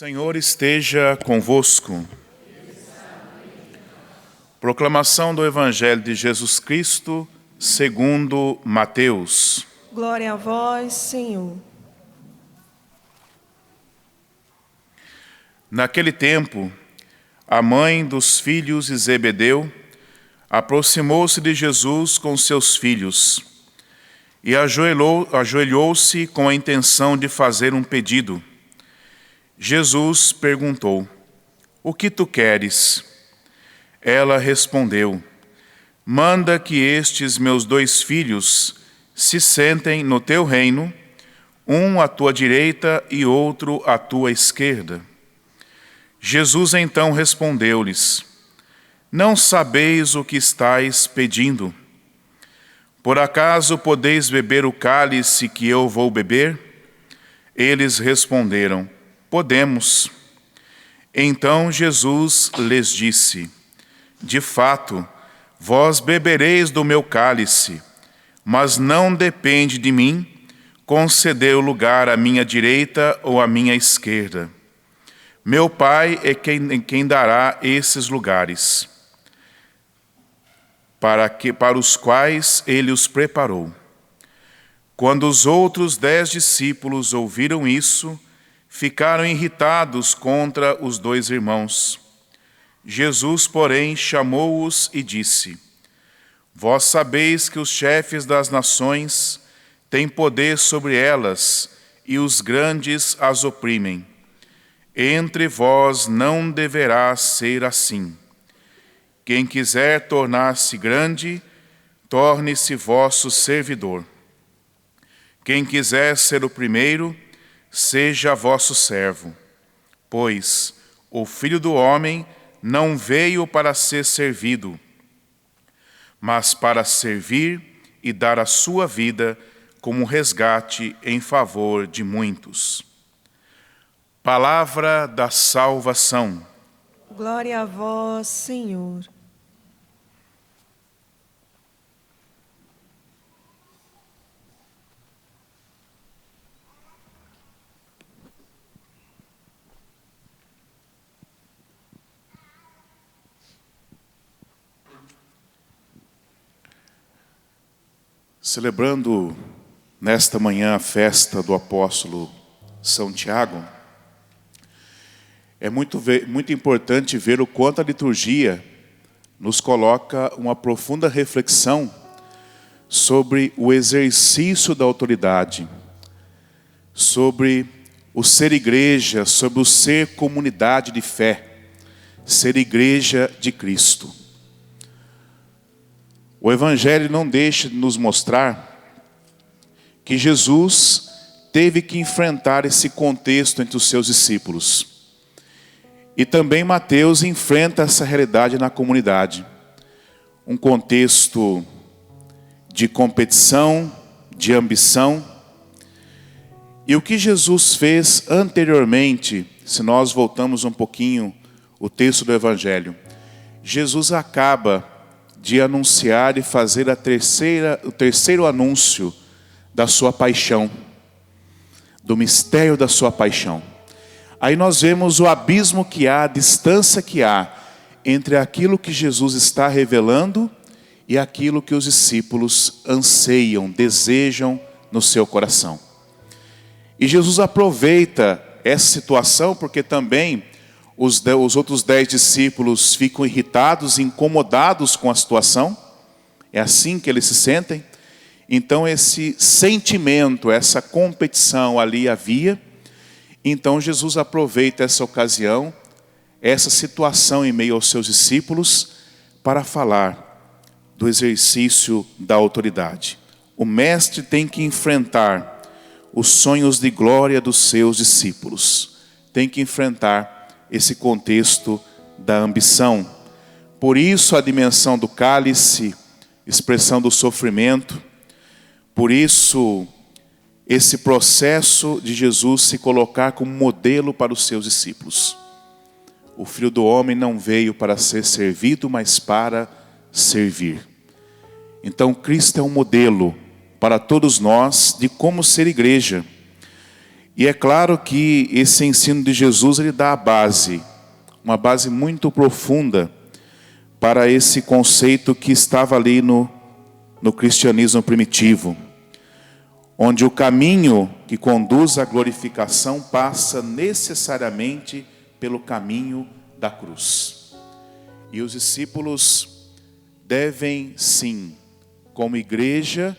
Senhor esteja convosco. Proclamação do Evangelho de Jesus Cristo, segundo Mateus. Glória a vós, Senhor. Naquele tempo, a mãe dos filhos de Zebedeu aproximou-se de Jesus com seus filhos e ajoelhou-se com a intenção de fazer um pedido. Jesus perguntou: "O que tu queres?" Ela respondeu: "Manda que estes meus 2 filhos se sentem no teu reino, um à tua direita e outro à tua esquerda." Jesus então respondeu-lhes: "Não sabeis o que estáis pedindo? Por acaso podeis beber o cálice que eu vou beber?" Eles responderam: "Podemos." Então Jesus lhes disse: "De fato, vós bebereis do meu cálice, mas não depende de mim conceder o lugar à minha direita ou à minha esquerda. Meu Pai é quem dará esses lugares, para os quais Ele os preparou." Quando os outros 10 discípulos ouviram isso, ficaram irritados contra os 2 irmãos. Jesus, porém, chamou-os e disse: "Vós sabeis que os chefes das nações têm poder sobre elas e os grandes as oprimem. Entre vós não deverá ser assim. Quem quiser tornar-se grande, torne-se vosso servidor. Quem quiser ser o primeiro, seja vosso servo. Pois o Filho do Homem não veio para ser servido, mas para servir e dar a sua vida como resgate em favor de muitos." Palavra da salvação. Glória a vós, Senhor. Celebrando nesta manhã a festa do apóstolo São Tiago, é muito importante ver o quanto a liturgia nos coloca uma profunda reflexão sobre o exercício da autoridade, sobre o ser igreja, sobre o ser comunidade de fé, ser igreja de Cristo. O Evangelho não deixa de nos mostrar que Jesus teve que enfrentar esse contexto entre os seus discípulos. E também Mateus enfrenta essa realidade na comunidade. Um contexto de competição, de ambição. E o que Jesus fez anteriormente, se nós voltamos um pouquinho o texto do Evangelho, Jesus acaba de anunciar e fazer o terceiro anúncio da sua paixão, do mistério da sua paixão. Aí nós vemos o abismo que há, a distância que há entre aquilo que Jesus está revelando e aquilo que os discípulos anseiam, desejam no seu coração. E Jesus aproveita essa situação porque também os outros 10 discípulos ficam irritados, incomodados com a situação. É assim que eles se sentem. Então esse sentimento, essa competição ali havia. Então Jesus aproveita essa ocasião, essa situação em meio aos seus discípulos, para falar do exercício da autoridade. O mestre tem que enfrentar os sonhos de glória dos seus discípulos. Tem que enfrentar esse contexto da ambição. Por isso a dimensão do cálice, expressão do sofrimento. Por isso esse processo de Jesus se colocar como modelo para os seus discípulos. O Filho do Homem não veio para ser servido, mas para servir. Então Cristo é um modelo para todos nós de como ser igreja. E é claro que esse ensino de Jesus, ele dá a base, uma base muito profunda para esse conceito que estava ali no cristianismo primitivo, onde o caminho que conduz à glorificação passa necessariamente pelo caminho da cruz. E os discípulos devem, sim, como igreja,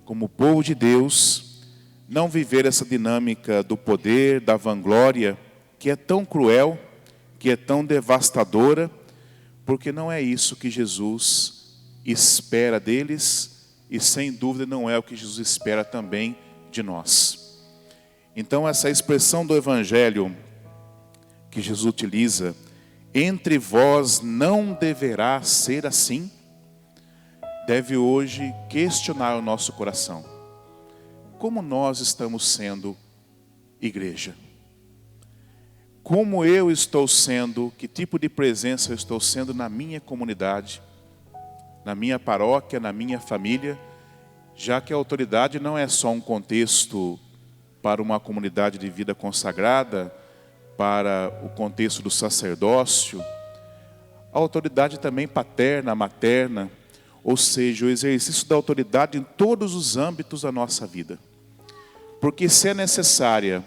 como povo de Deus, não viver essa dinâmica do poder, da vanglória, que é tão cruel, que é tão devastadora, porque não é isso que Jesus espera deles e, sem dúvida, não é o que Jesus espera também de nós. Então, essa expressão do Evangelho que Jesus utiliza, entre vós não deverá ser assim, deve hoje questionar o nosso coração. Como nós estamos sendo igreja? Como eu estou sendo, que tipo de presença eu estou sendo na minha comunidade, na minha paróquia, na minha família, já que a autoridade não é só um contexto para uma comunidade de vida consagrada, para o contexto do sacerdócio, a autoridade também paterna, materna, ou seja, o exercício da autoridade em todos os âmbitos da nossa vida. Porque se é necessária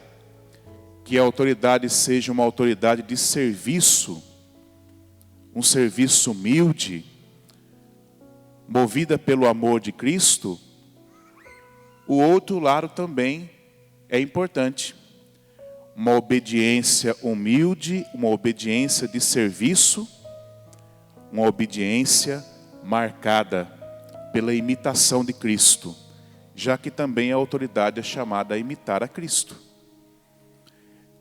que a autoridade seja uma autoridade de serviço, um serviço humilde, movida pelo amor de Cristo, o outro lado também é importante. Uma obediência humilde, uma obediência de serviço, uma obediência marcada pela imitação de Cristo, já que também a autoridade é chamada a imitar a Cristo.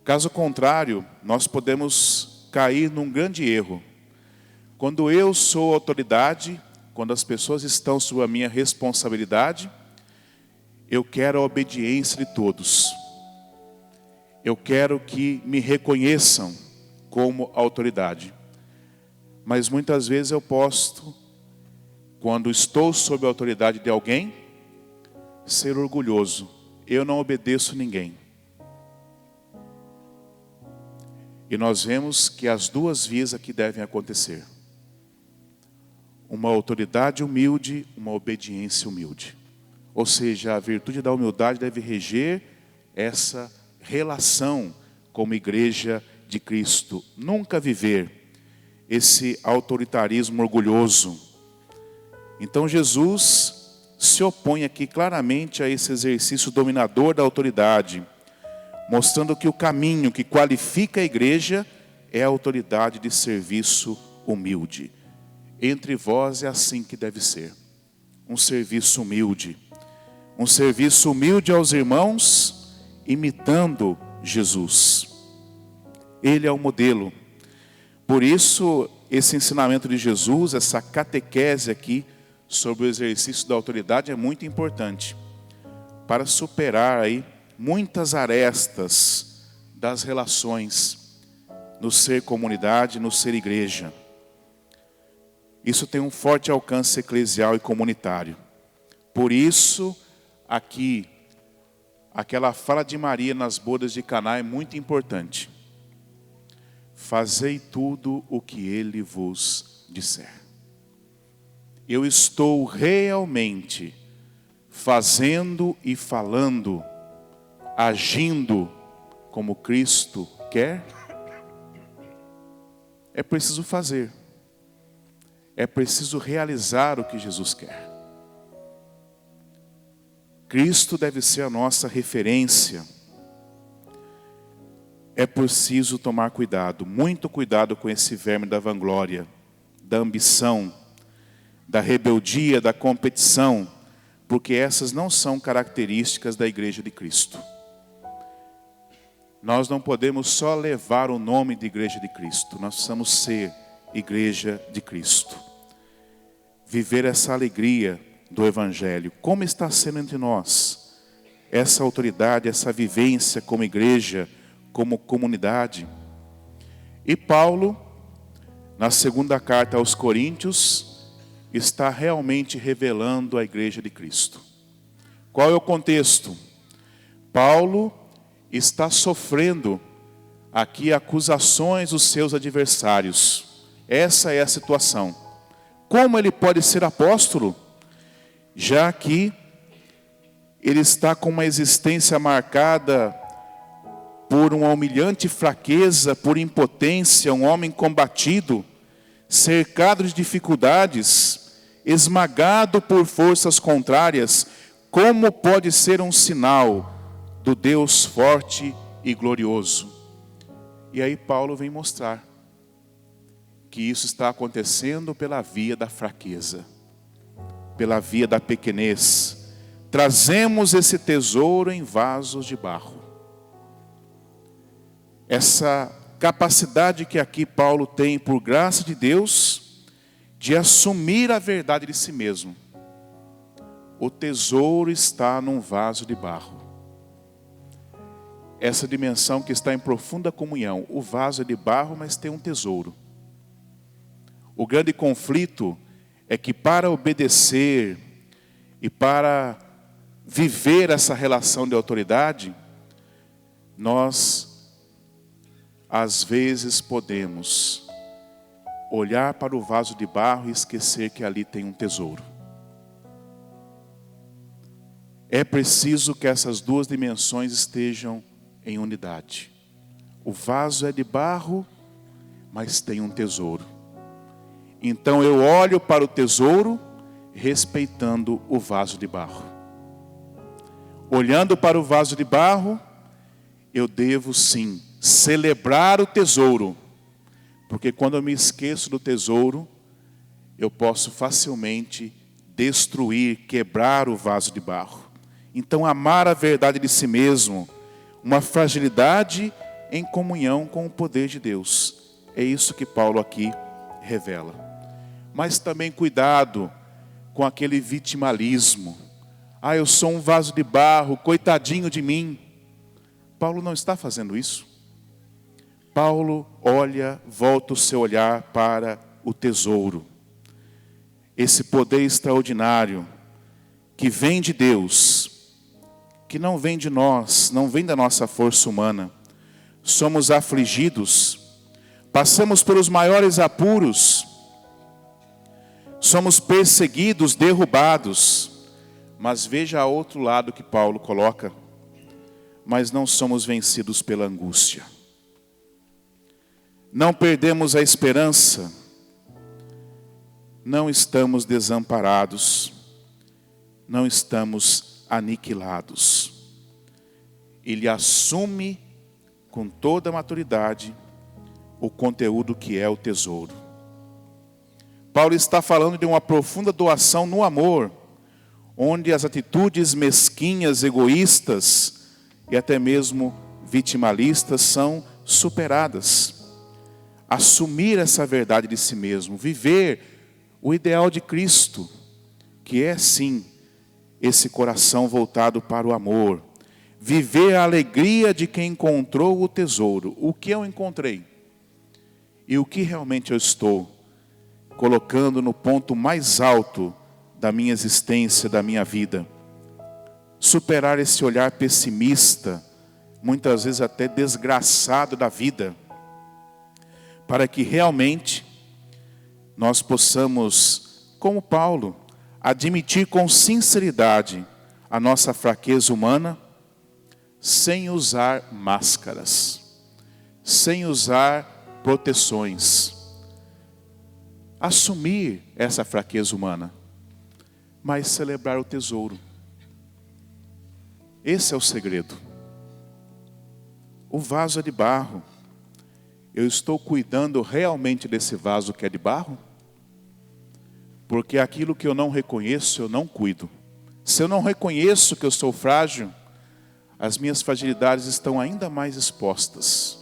Caso contrário, nós podemos cair num grande erro. Quando eu sou autoridade, quando as pessoas estão sob a minha responsabilidade, eu quero a obediência de todos. Eu quero que me reconheçam como autoridade. Mas muitas vezes eu posso, quando estou sob a autoridade de alguém, ser orgulhoso. Eu não obedeço ninguém. E nós vemos que as duas vias aqui devem acontecer. Uma autoridade humilde, uma obediência humilde. Ou seja, a virtude da humildade deve reger essa relação como igreja de Cristo. Nunca viver esse autoritarismo orgulhoso. Então Jesus se opõe aqui claramente a esse exercício dominador da autoridade, mostrando que o caminho que qualifica a igreja é a autoridade de serviço humilde. Entre vós é assim que deve ser. Um serviço humilde. Um serviço humilde aos irmãos, imitando Jesus. Ele é o modelo. Por isso, esse ensinamento de Jesus, essa catequese aqui, sobre o exercício da autoridade é muito importante para superar aí muitas arestas das relações no ser comunidade, no ser igreja. Isso tem um forte alcance eclesial e comunitário. Por isso, aqui, aquela fala de Maria nas bodas de Caná é muito importante. Fazei tudo o que ele vos disser. Eu estou realmente fazendo e falando, agindo como Cristo quer? É preciso fazer. É preciso realizar o que Jesus quer. Cristo deve ser a nossa referência. É preciso tomar cuidado, muito cuidado com esse verme da vanglória, da ambição, da rebeldia, da competição, porque essas não são características da igreja de Cristo. Nós não podemos só levar o nome de igreja de Cristo, nós precisamos ser igreja de Cristo. Viver essa alegria do Evangelho. Como está sendo entre nós essa autoridade, essa vivência como igreja, como comunidade? E Paulo, na segunda carta aos Coríntios, está realmente revelando a igreja de Cristo. Qual é o contexto? Paulo está sofrendo aqui acusações dos seus adversários. Essa é a situação. Como ele pode ser apóstolo? Já que ele está com uma existência marcada por uma humilhante fraqueza, por impotência, um homem combatido, cercado de dificuldades, esmagado por forças contrárias. Como pode ser um sinal do Deus forte e glorioso? E aí Paulo vem mostrar que isso está acontecendo pela via da fraqueza, pela via da pequenez. Trazemos esse tesouro em vasos de barro. Essa capacidade que aqui Paulo tem, por graça de Deus, de assumir a verdade de si mesmo. O tesouro está num vaso de barro. Essa dimensão que está em profunda comunhão. O vaso é de barro, mas tem um tesouro. O grande conflito é que para obedecer e para viver essa relação de autoridade, nós, às vezes, podemos olhar para o vaso de barro e esquecer que ali tem um tesouro. É preciso que essas duas dimensões estejam em unidade. O vaso é de barro, mas tem um tesouro. Então eu olho para o tesouro, respeitando o vaso de barro. Olhando para o vaso de barro, eu devo sim celebrar o tesouro, porque quando eu me esqueço do tesouro, eu posso facilmente destruir, quebrar o vaso de barro. Então amar a verdade de si mesmo, uma fragilidade em comunhão com o poder de Deus. É isso que Paulo aqui revela. Mas também cuidado com aquele vitimalismo. Eu sou um vaso de barro, coitadinho de mim. Paulo não está fazendo isso. Paulo volta o seu olhar para o tesouro. Esse poder extraordinário que vem de Deus, que não vem de nós, não vem da nossa força humana. Somos afligidos, passamos pelos maiores apuros, somos perseguidos, derrubados. Mas veja o outro lado que Paulo coloca. Mas não somos vencidos pela angústia. Não perdemos a esperança. Não estamos desamparados. Não estamos aniquilados. Ele assume com toda a maturidade o conteúdo que é o tesouro. Paulo está falando de uma profunda doação no amor, onde as atitudes mesquinhas, egoístas e até mesmo vitimalistas são superadas. Assumir essa verdade de si mesmo, viver o ideal de Cristo, que é sim esse coração voltado para o amor. Viver a alegria de quem encontrou o tesouro. O que eu encontrei? E o que realmente eu estou colocando no ponto mais alto da minha existência, da minha vida? Superar esse olhar pessimista, muitas vezes até desgraçado da vida, para que realmente nós possamos, como Paulo, admitir com sinceridade a nossa fraqueza humana, sem usar máscaras, sem usar proteções. Assumir essa fraqueza humana, mas celebrar o tesouro. Esse é o segredo. O vaso é de barro. Eu estou cuidando realmente desse vaso que é de barro? Porque aquilo que eu não reconheço, eu não cuido. Se eu não reconheço que eu sou frágil, as minhas fragilidades estão ainda mais expostas.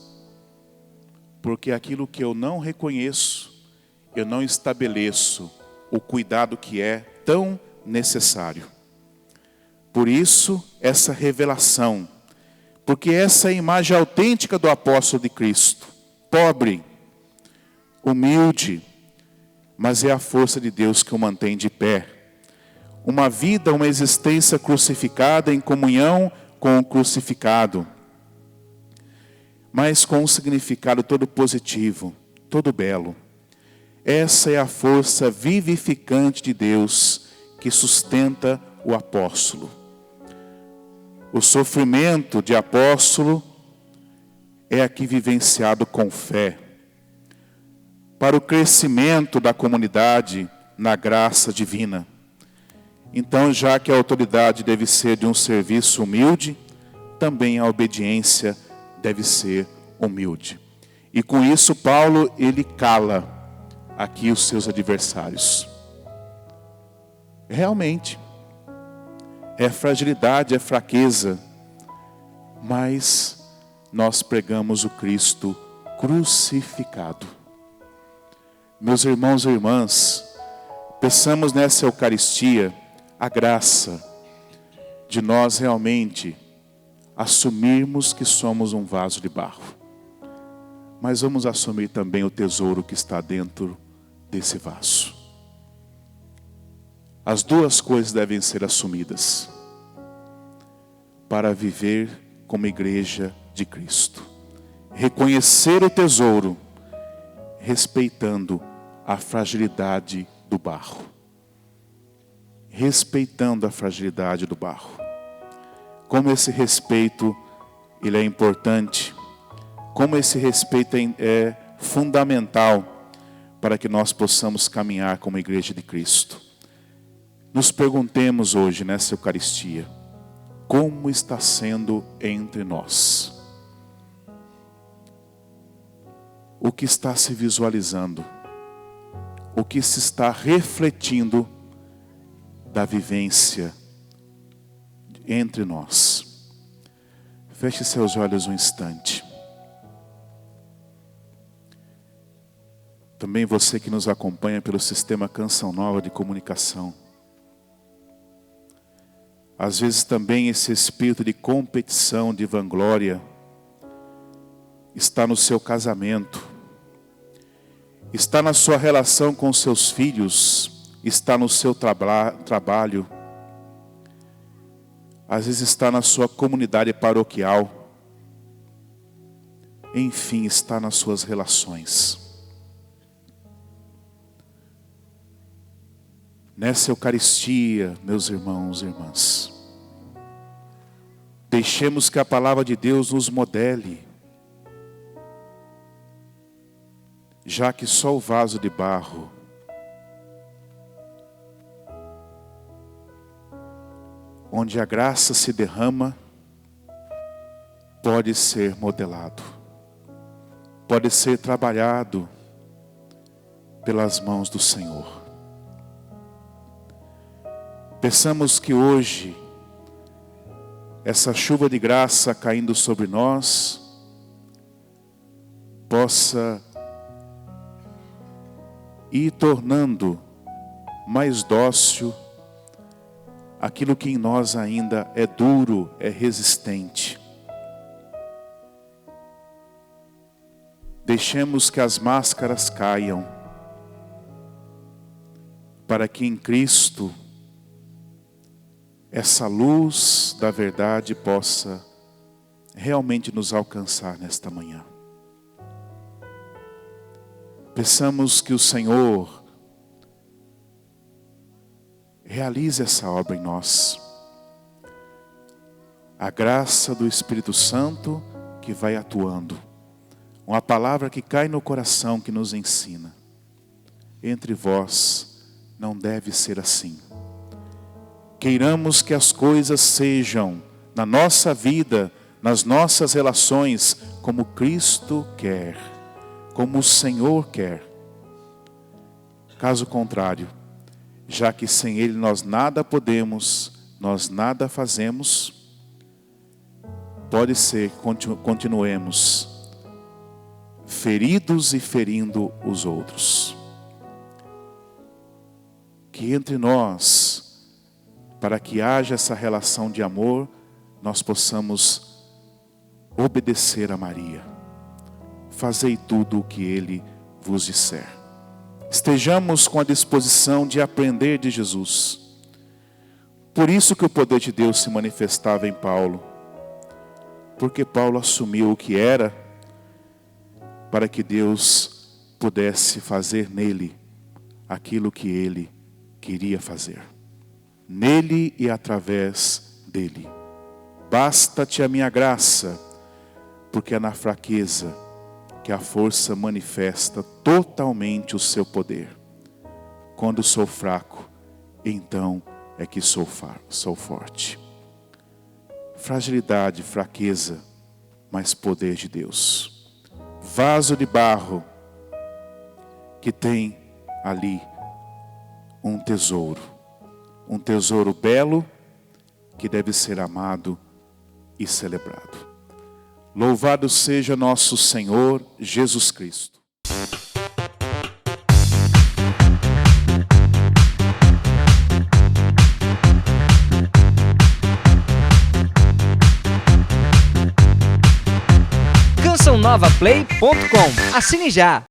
Porque aquilo que eu não reconheço, eu não estabeleço o cuidado que é tão necessário. Por isso, essa revelação. Porque essa é a imagem autêntica do apóstolo de Cristo. Pobre, humilde, mas é a força de Deus que o mantém de pé. Uma vida, uma existência crucificada em comunhão com o crucificado. mas com um significado todo positivo, todo belo. Essa é a força vivificante de Deus que sustenta o apóstolo. O sofrimento de apóstolo é aqui vivenciado com fé, para o crescimento da comunidade na graça divina. Então, já que a autoridade deve ser de um serviço humilde, também a obediência deve ser humilde. E com isso, Paulo, ele cala aqui os seus adversários. Realmente, é fragilidade, é fraqueza, mas nós pregamos o Cristo crucificado. Meus irmãos e irmãs, peçamos nessa Eucaristia a graça de nós realmente assumirmos que somos um vaso de barro. Mas vamos assumir também o tesouro que está dentro desse vaso. As duas coisas devem ser assumidas para viver como igreja de Cristo. Reconhecer o tesouro, respeitando a fragilidade do barro. Respeitando a fragilidade do barro. Como esse respeito ele é importante, como esse respeito é fundamental para que nós possamos caminhar como igreja de Cristo. Nos perguntemos hoje nessa Eucaristia, como está sendo entre nós? O que está se visualizando? O que se está refletindo da vivência entre nós? Feche seus olhos um instante. Também você que nos acompanha pelo sistema Canção Nova de comunicação. Às vezes também esse espírito de competição, de vanglória, está no seu casamento, está na sua relação com seus filhos, está no seu trabalho, às vezes está na sua comunidade paroquial, enfim, está nas suas relações. Nessa Eucaristia, meus irmãos e irmãs, deixemos que a palavra de Deus nos modele, já que só o vaso de barro onde a graça se derrama pode ser modelado, pode ser trabalhado pelas mãos do Senhor. Peçamos que hoje essa chuva de graça caindo sobre nós possa ir tornando mais dócil aquilo que em nós ainda é duro, é resistente. Deixemos que as máscaras caiam, para que em Cristo essa luz da verdade possa realmente nos alcançar nesta manhã. Peçamos que o Senhor realize essa obra em nós. A graça do Espírito Santo que vai atuando. Uma palavra que cai no coração que nos ensina. Entre vós não deve ser assim. Queiramos que as coisas sejam na nossa vida, nas nossas relações, como Cristo quer, como o Senhor quer. Caso contrário, já que sem Ele nós nada podemos, nós nada fazemos, pode ser que continuemos feridos e ferindo os outros. Que entre nós, para que haja essa relação de amor, nós possamos obedecer a Maria. Fazei tudo o que Ele vos disser. Estejamos com a disposição de aprender de Jesus. Por isso que o poder de Deus se manifestava em Paulo. Porque Paulo assumiu o que era, para que Deus pudesse fazer nele aquilo que ele queria fazer. Nele e através dele. Basta-te a minha graça, porque é na fraqueza que a força manifesta totalmente o seu poder. Quando sou fraco, então é que sou forte. Fragilidade, fraqueza, mas poder de Deus. Vaso de barro que tem ali um tesouro belo que deve ser amado e celebrado. Louvado seja nosso Senhor Jesus Cristo. cançãonovaplay.com. Assine já!